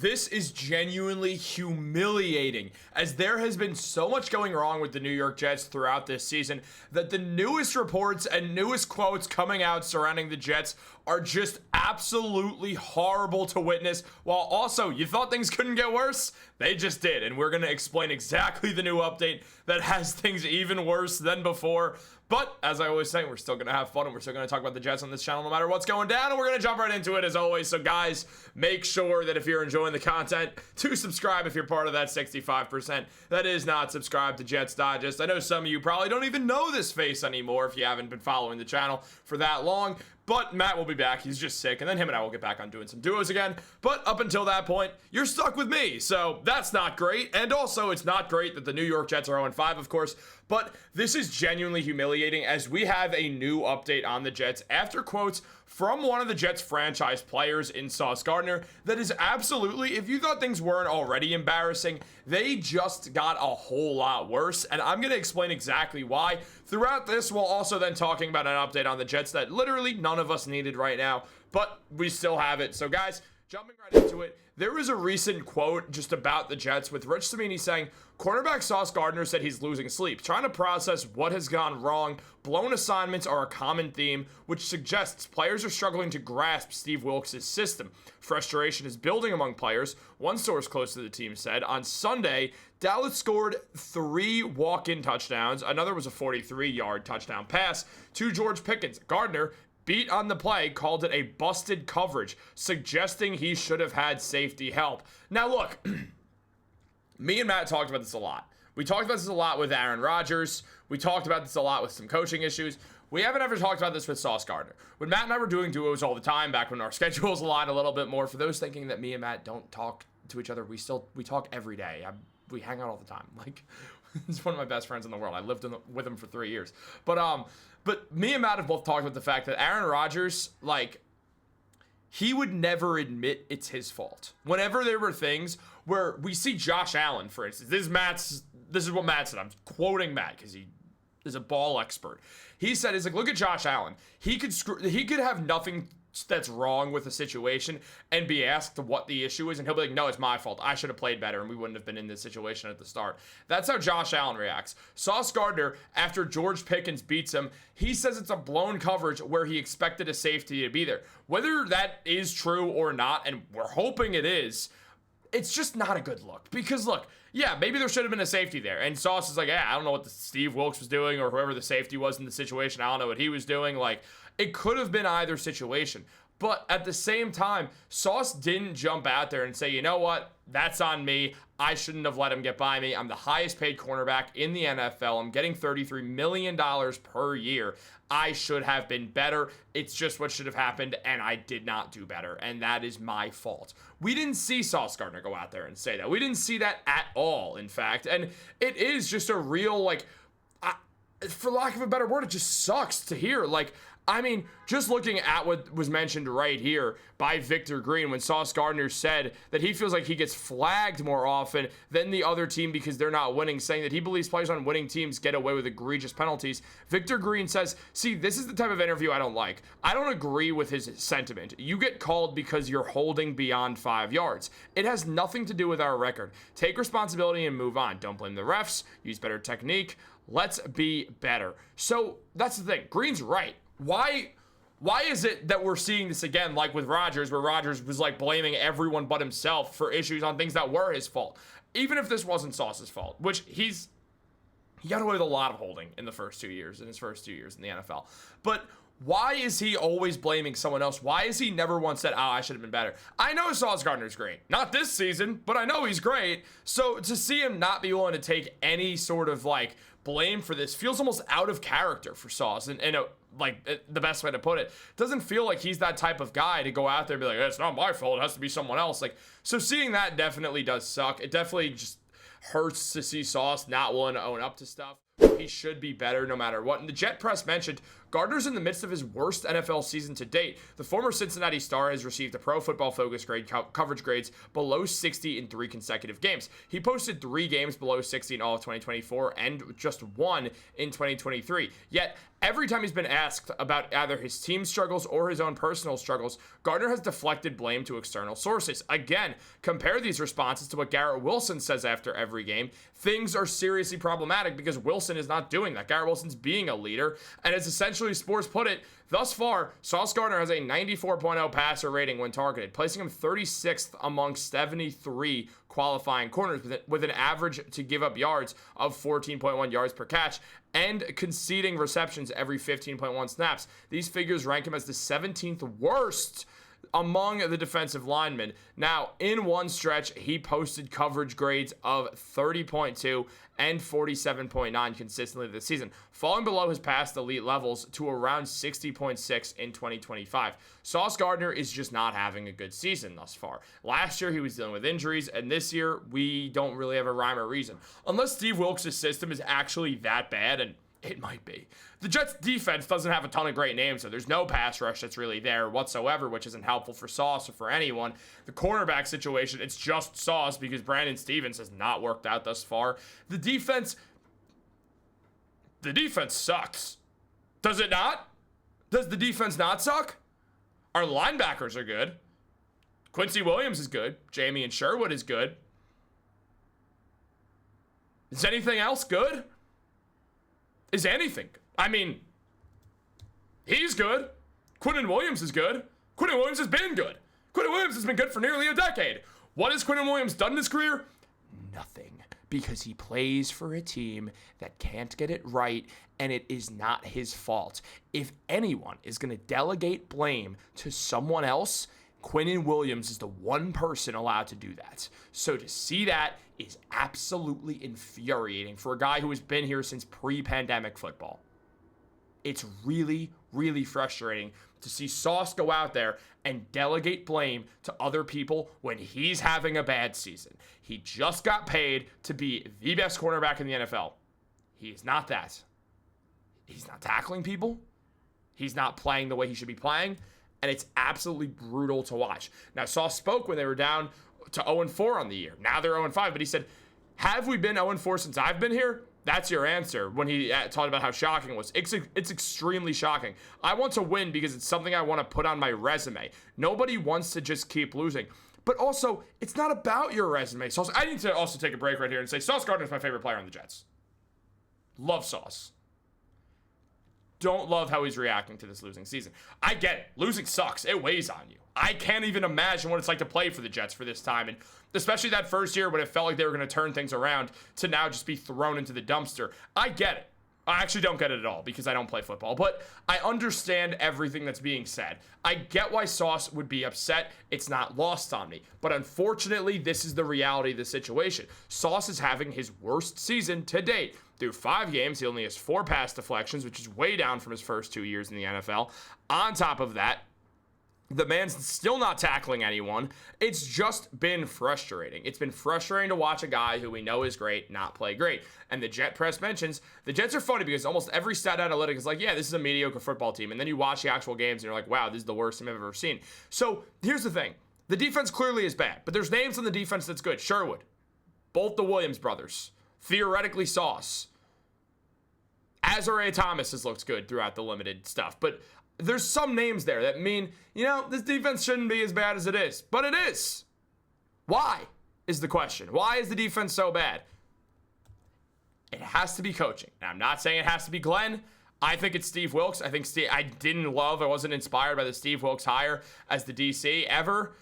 This is genuinely humiliating, as there has been so much going wrong with the New York Jets throughout this season that the newest reports and newest quotes coming out surrounding the Jets are just absolutely horrible to witness. While also, you thought things couldn't get worse? They just did, and we're going to explain exactly the new update that has things even worse than before. But as I always say, we're still going to have fun, and we're still going to talk about the Jets on this channel no matter what's going down, and we're going to jump right into it as always. So guys, make sure that if you're enjoying the content, to subscribe if you're part of that 65% that is not subscribed to Jets Digest. I know some of you probably don't even know this face anymore if you haven't been following the channel for that long. But Matt will be back. He's just sick. And then him and I will get back on doing some duos again. But up until that point, you're stuck with me. So that's not great. And also, it's not great that the New York Jets are 0-5, of course. But this is genuinely humiliating, as we have a new update on the Jets after quotes from one of the Jets franchise players in Sauce Gardner that is absolutely, if you thought things weren't already embarrassing, they just got a whole lot worse. And I'm going to explain exactly why throughout this, while also then talking about an update on the Jets that literally none of us needed right now, but we still have it. So guys, jumping right into it, there was a recent quote just about the Jets with Rich Cimini saying, cornerback Sauce Gardner said he's losing sleep, trying to process what has gone wrong. Blown assignments are a common theme, which suggests players are struggling to grasp Steve Wilks' system. Frustration is building among players, one source close to the team said. On Sunday, Dallas scored 3 walk-in touchdowns. Another was a 43-yard touchdown pass to George Pickens. Gardner beat on the play, called it a busted coverage, suggesting he should have had safety help. Now look, me and Matt talked about this a lot. We talked about this a lot with Aaron Rodgers. We talked about this a lot with some coaching issues. We haven't ever talked about this with Sauce Gardner. When Matt and I were doing duos all the time, back when our schedules aligned a little bit more, for those thinking that me and Matt don't talk to each other, we talk every day. We hang out all the time. Like, he's one of my best friends in the world. I lived with him for 3 years. But me and Matt have both talked about the fact that Aaron Rodgers, like, he would never admit it's his fault. Whenever there were things where we see Josh Allen, for instance, this is what Matt said. I'm quoting Matt because he is a ball expert. He said, he's like, look at Josh Allen. He could have nothing that's wrong with the situation and be asked what the issue is, and he'll be like, no, it's my fault. I should have played better, and we wouldn't have been in this situation at the start. That's how Josh Allen reacts. Sauce Gardner, after George Pickens beats him, he says it's a blown coverage where he expected a safety to be there. Whether that is true or not, and we're hoping it is, it's just not a good look. Because look, yeah, maybe there should have been a safety there. And Sauce is like, yeah, I don't know what Steve Wilks was doing, or whoever the safety was in the situation. I don't know what he was doing. Like, it could have been either situation. But at the same time, Sauce didn't jump out there and say, you know what, that's on me. I shouldn't have let him get by me. I'm the highest paid cornerback in the NFL. I'm getting $33 million per year. I should have been better. It's just what should have happened, and I did not do better, and that is my fault. We didn't see Sauce Gardner go out there and say that. We didn't see that at all, in fact. And it is just a real, like, for lack of a better word, it just sucks to hear. Like, I mean, just looking at what was mentioned right here by Victor Green when Sauce Gardner said that he feels like he gets flagged more often than the other team because they're not winning, saying that he believes players on winning teams get away with egregious penalties. Victor Green says, see, this is the type of interview I don't like. I don't agree with his sentiment. You get called because you're holding beyond 5 yards. It has nothing to do with our record. Take responsibility and move on. Don't blame the refs. Use better technique. Let's be better. So that's the thing. Green's right. Why is it that we're seeing this again, like with Rodgers, where Rodgers was like blaming everyone but himself for issues on things that were his fault? Even if this wasn't Sauce's fault, which he got away with a lot of holding in his first 2 years in the NFL. But why is he always blaming someone else? Why is he never once said, oh, I should have been better? I know Sauce Gardner's great. Not this season, but I know he's great. So to see him not be willing to take any sort of like blame for this feels almost out of character for Sauce. And the best way to put it, doesn't feel like he's that type of guy to go out there and be like, it's not my fault, it has to be someone else. Like, so seeing that definitely does suck. It definitely just hurts to see Sauce not willing to own up to stuff. He should be better no matter what. And the Jet Press mentioned Gardner's in the midst of his worst NFL season to date. The former Cincinnati Star has received a Pro Football Focus grade coverage grades below 60 in 3 consecutive games. He posted 3 games below 60 in all of 2024 and just 1 in 2023. Yet, every time he's been asked about either his team struggles or his own personal struggles, Gardner has deflected blame to external sources. Again, compare these responses to what Garrett Wilson says after every game. Things are seriously problematic because Wilson is not doing that. Garrett Wilson's being a leader, and as essentially sports put it, thus far, Sauce Gardner has a 94.0 passer rating when targeted, placing him 36th among 73 qualifying corners with an average to give up yards of 14.1 yards per catch and conceding receptions every 15.1 snaps. These figures rank him as the 17th worst among the defensive linemen. Now, in one stretch, he posted coverage grades of 30.2 and 47.9 consistently this season, falling below his past elite levels to around 60.6 in 2025. Sauce Gardner is just not having a good season thus far. Last year, he was dealing with injuries, and this year, we don't really have a rhyme or reason. Unless Steve Wilks' system is actually that bad, and it might be. The Jets' defense doesn't have a ton of great names, so there's no pass rush that's really there whatsoever, which isn't helpful for Sauce or for anyone. The cornerback situation, it's just Sauce because Brandon Stevens has not worked out thus far. The defense sucks. Does it not? Does the defense not suck? Our linebackers are good. Quinnen Williams is good. Jamie and Sherwood is good. Is anything else good? Is anything? I mean, he's good. Quinnen Williams is good. Quinnen Williams has been good. Quinnen Williams has been good for nearly a decade. What has Quinnen Williams done in his career? Nothing. Because he plays for a team that can't get it right, and it is not his fault. If anyone is going to delegate blame to someone else, Quinnen Williams is the one person allowed to do that. So to see that is absolutely infuriating for a guy who has been here since pre-pandemic football. It's really, really frustrating to see Sauce go out there and delegate blame to other people when he's having a bad season. He just got paid to be the best cornerback in the NFL. He is not that. He's not tackling people. He's not playing the way he should be playing. And it's absolutely brutal to watch. Now, Sauce spoke when they were down to 0-4 on the year. Now they're 0-5, but he said, have we been 0-4 since I've been here? That's your answer when he talked about how shocking it was. It's extremely shocking. I want to win because it's something I want to put on my resume. Nobody wants to just keep losing. But also, it's not about your resume. Sauce, I need to also take a break right here and say Sauce Gardner is my favorite player on the Jets. Love Sauce. Don't love how he's reacting to this losing season. I get it. Losing sucks. It weighs on you. I can't even imagine what it's like to play for the Jets for this time. And especially that first year when it felt like they were going to turn things around to now just be thrown into the dumpster. I get it. I actually don't get it at all because I don't play football. But I understand everything that's being said. I get why Sauce would be upset. It's not lost on me. But unfortunately, this is the reality of the situation. Sauce is having his worst season to date. Through 5 games, he only has 4 pass deflections, which is way down from his first 2 years in the NFL. On top of that, the man's still not tackling anyone. It's just been frustrating. It's been frustrating to watch a guy who we know is great not play great. And the Jet Press mentions, the Jets are funny because almost every stat analytic is like, yeah, this is a mediocre football team. And then you watch the actual games and you're like, wow, this is the worst team I've ever seen. So here's the thing. The defense clearly is bad, but there's names on the defense that's good. Sherwood, both the Williams brothers, theoretically Sauce. Azariah Thomas has looked good throughout the limited stuff, but there's some names there that mean, this defense shouldn't be as bad as it is, but it is. Why is the question? Why is the defense so bad? It has to be coaching. Now, I'm not saying it has to be Glenn. I think it's Steve Wilks. I wasn't inspired by the Steve Wilks hire as the DC ever.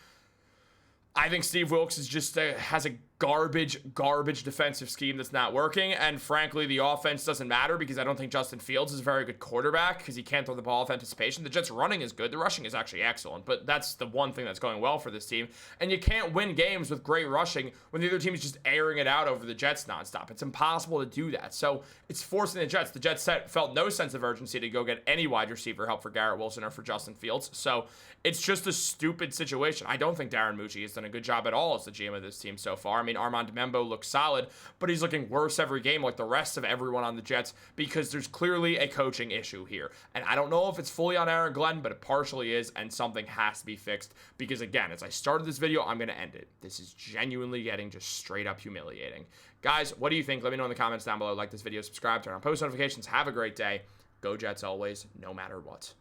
I think Steve Wilks is just has a garbage defensive scheme that's not working. And frankly, the offense doesn't matter because I don't think Justin Fields is a very good quarterback because he can't throw the ball with anticipation. The Jets' running is good. The rushing is actually excellent. But that's the one thing that's going well for this team. And you can't win games with great rushing when the other team is just airing it out over the Jets nonstop. It's impossible to do that. So it's forcing the Jets. The Jets felt no sense of urgency to go get any wide receiver help for Garrett Wilson or for Justin Fields. So it's just a stupid situation. I don't think Darren Mougey has done a good job at all as the GM of this team so far. I mean, Armand Membo looks solid, but he's looking worse every game like the rest of everyone on the Jets because there's clearly a coaching issue here. And I don't know if it's fully on Aaron Glenn, but it partially is, and something has to be fixed because, again, as I started this video, I'm going to end it. This is genuinely getting just straight up humiliating. Guys, what do you think? Let me know in the comments down below. Like this video, subscribe, turn on post notifications. Have a great day. Go Jets always, no matter what.